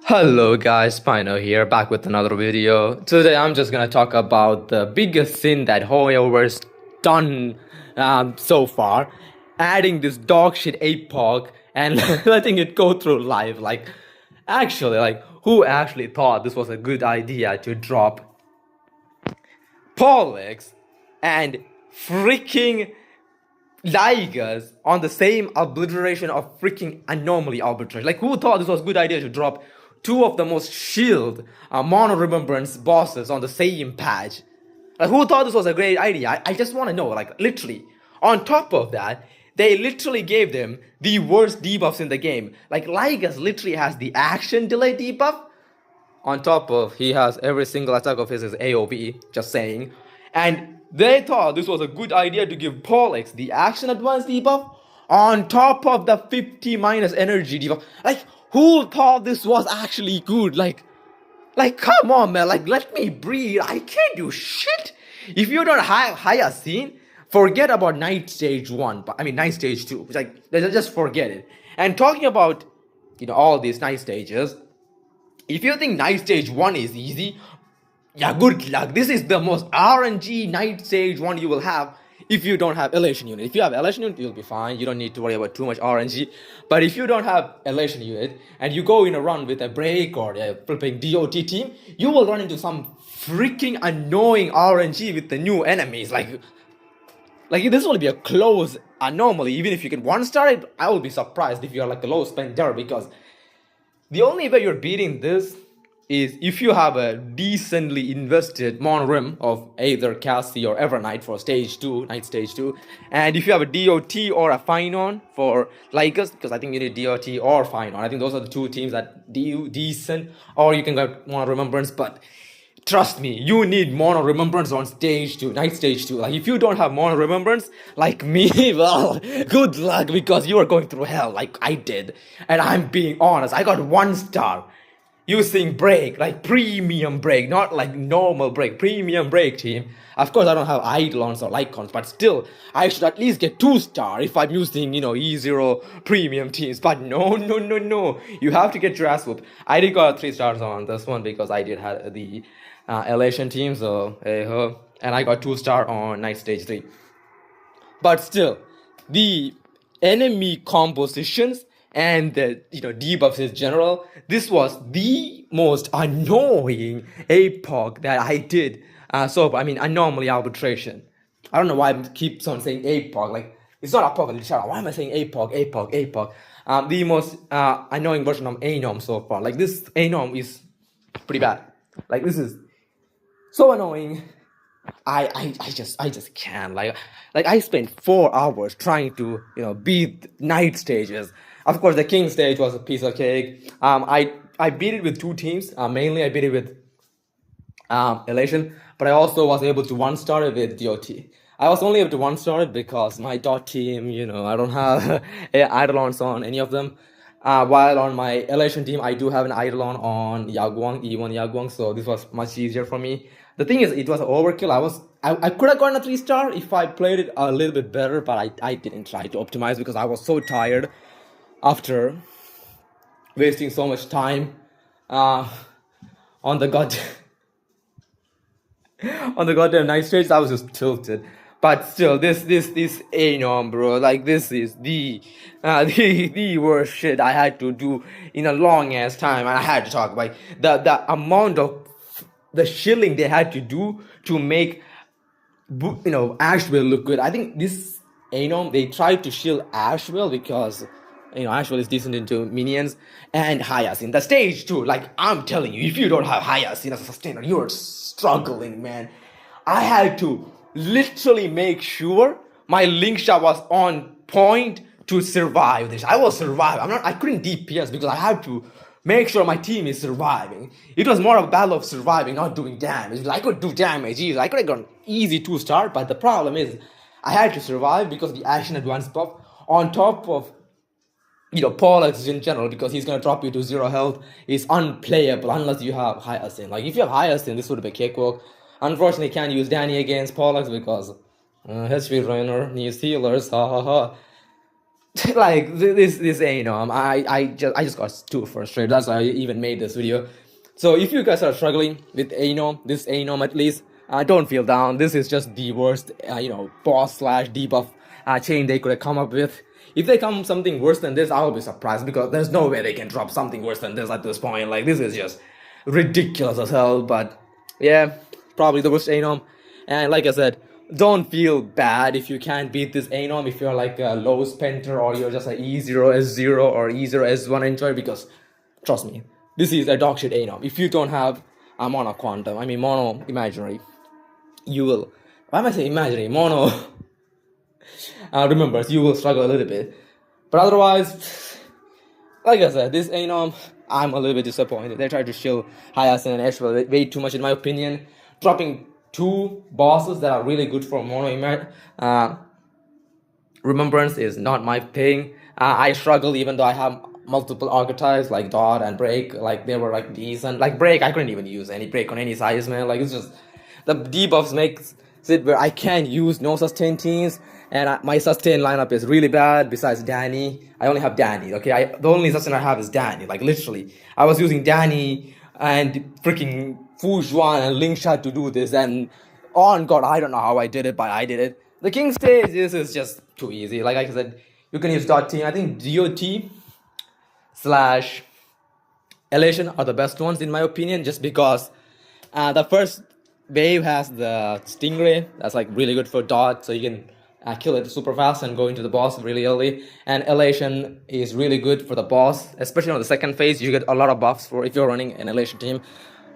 Hello guys, Spino here, back with another video. Today I'm just gonna talk about the biggest sin that Hoyover's done so far, adding this dog shit APOC and letting it go through live. Who actually thought this was a good idea to drop Pollux and freaking Ligers on the same obliteration of freaking Anomaly Arbitration? Like, who thought this was a good idea to drop two of the most shield mono remembrance bosses on the same patch? Like, who thought this was a great idea? I just want to know, like, literally. On top of that, they literally gave them the worst debuffs in the game. Like, Ligers literally has the action delay debuff. On top of, he has every single attack of his is AoE, just saying. And they thought this was a good idea to give Pollux the action advance debuff on top of the 50 minus energy debuff. Like, who thought this was actually good? Like, come on, man. Like, let me breathe. I can't do shit. If you don't have Hyacinth, forget about Night Stage 1. But I mean, Night Stage 2. Like, just forget it. And talking about, all these Night Stages, if you think Night Stage 1 is easy, yeah, good luck. This is the most RNG Night Stage 1 you will have if you don't have Elation Unit. If you have Elation Unit, you'll be fine. You don't need to worry about too much RNG. But if you don't have Elation Unit and you go in a run with a break or a flipping DOT team, you will run into some freaking annoying RNG with the new enemies. Like this will be a close anomaly. Even if you can one-star it, I will be surprised if you're like a low spender, because the only way you're beating this is if you have a decently invested monorim of either Cassie or Evernight for stage 2, Night Stage 2, and if you have a DOT or a Finon for Lycus, because I think you need DOT or Finon. I think those are the two teams that do decent, or you can get Mono Remembrance, but trust me, you need Mono Remembrance on stage 2, Night Stage 2. Like, if you don't have Mono Remembrance, like me, well, good luck, because you are going through hell like I did. And I'm being honest, I got 1 star using break, like premium break, not like normal break, premium break team. Of course, I don't have Eidolons or Lycons, but still, I should at least get 2 star if I'm using, E0 premium teams. But no, you have to get your ass whooped. I did got 3 stars on this one because I did have the Elation team, so and I got 2 star on Night Stage 3. But still, the enemy compositions and the debuffs in general, this was the most annoying APOC that I did. Anomaly Arbitration. I don't know why I keep on saying APOC. Like, it's not Apocalypse. Why am I saying APOC? The most annoying version of Anom so far. Like, this Anom is pretty bad. Like, this is so annoying. I just can't. Like I spent 4 hours trying to beat night stages. Of course, the king stage was a piece of cake. I beat it with 2 teams. Mainly I beat it with Elation, but I also was able to 1-star it with DOT. I was only able to 1-star it because my dot team, I don't have Eidolons on any of them. While on my Elation team, I do have an Eidolon on Yaguang, E1 Yaguang, so this was much easier for me. The thing is, it was overkill. I could have gotten a 3-star if I played it a little bit better, but I didn't try to optimize because I was so tired after wasting so much time on the goddamn night stage. I was just tilted. But still, this Anom, bro, like, this is the worst shit I had to do in a long ass time, and I had to talk about the amount of the shilling they had to do to make Asheville look good. I think this Anom, they tried to shield Asheville because Asheville is decent into minions and Hyacinth. The stage 2, like, I'm telling you, if you don't have Hyacinth as a sustainer, you're struggling, man. I had to literally make sure my link shot was on point to survive this. I was surviving. I couldn't DPS because I had to make sure my team is surviving. It was more of a battle of surviving, not doing damage. I could do damage easy. I could have gone easy 2-star, but the problem is I had to survive because of the action advance buff on top of Pollux in general, because he's gonna drop you to 0 health, is unplayable unless you have Hyacinth. Like, if you have Hyacinth, this would be cakewalk. Unfortunately, can't use Danny against Pollux because HP Runner needs healers, like this Anom, I just got too frustrated. That's why I even made this video. So if you guys are struggling with Anom, this Anom at least, don't feel down. This is just the worst, boss slash debuff chain they could have come up with. If they come something worse than this, I'll be surprised, because there's no way they can drop something worse than this at this point. Like, this is just ridiculous as hell. But yeah, probably the worst Anom. And like I said, don't feel bad if you can't beat this Anom, if you're like a low spender, or you're just an E0 S0 or E0 S1 enjoyer, because trust me, this is a dog shit Anom. If you don't have a mono quantum, I mean mono imaginary, you will, why am I saying imaginary? Mono remembers, you will struggle a little bit. But otherwise, like I said, this Anom, I'm a little bit disappointed. They tried to shield Hayasen and Ashwell way too much in my opinion, dropping two bosses that are really good for mono remembrance is not my thing. I struggle, even though I have multiple archetypes like Dot and Break. Like, they were like decent. Like Break, I couldn't even use any Break on any size, man. Like, it's just the debuffs makes it where I can't use no sustain teams, and my sustain lineup is really bad. Besides Danny, I only have Danny. Okay, the only sustain I have is Danny. Like, literally, I was using Danny and freaking Fu Juan and Ling Sha to do this, and on God, I don't know how I did it, but I did it. The King stage, this is just too easy. Like I said, you can use dot team. I think DOT slash Elation are the best ones in my opinion, just because the first wave has the Stingray, that's like really good for dot, so you can kill it super fast and go into the boss really early. And Elation is really good for the boss, especially on the second phase. You get a lot of buffs for if you're running an Elation team.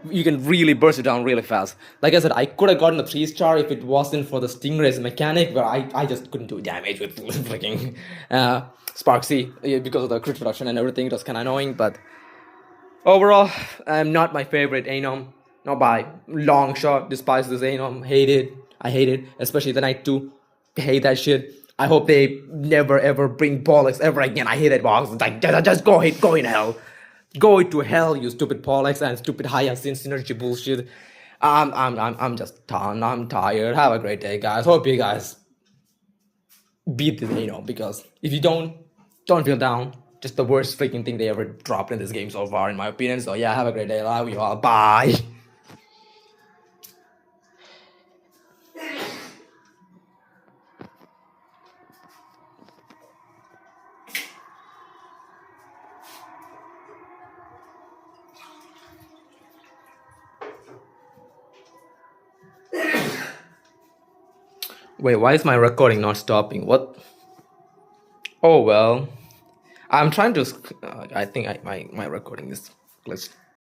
You can really burst it down really fast. Like I said, I could have gotten a 3-star if it wasn't for the Stingray's mechanic, but I just couldn't do damage with freaking Sparksy because of the crit reduction and everything. It was kind of annoying, but overall, I'm not my favorite Anom. Not by long shot. Despise this Anom. I hate it. Especially the Night 2. Hate that shit. I hope they never ever bring Bollocks ever again. I hate that box. Like, just go in hell. Go to hell, you stupid Pollux and stupid Hyacinth synergy bullshit. I'm tired. Have a great day, guys. Hope you guys beat this, because if you don't feel down. Just the worst freaking thing they ever dropped in this game so far, in my opinion. So yeah, have a great day. Love you all. Bye. Wait, why is my recording not stopping? What? Oh well. I'm trying to. I think my recording is glitched.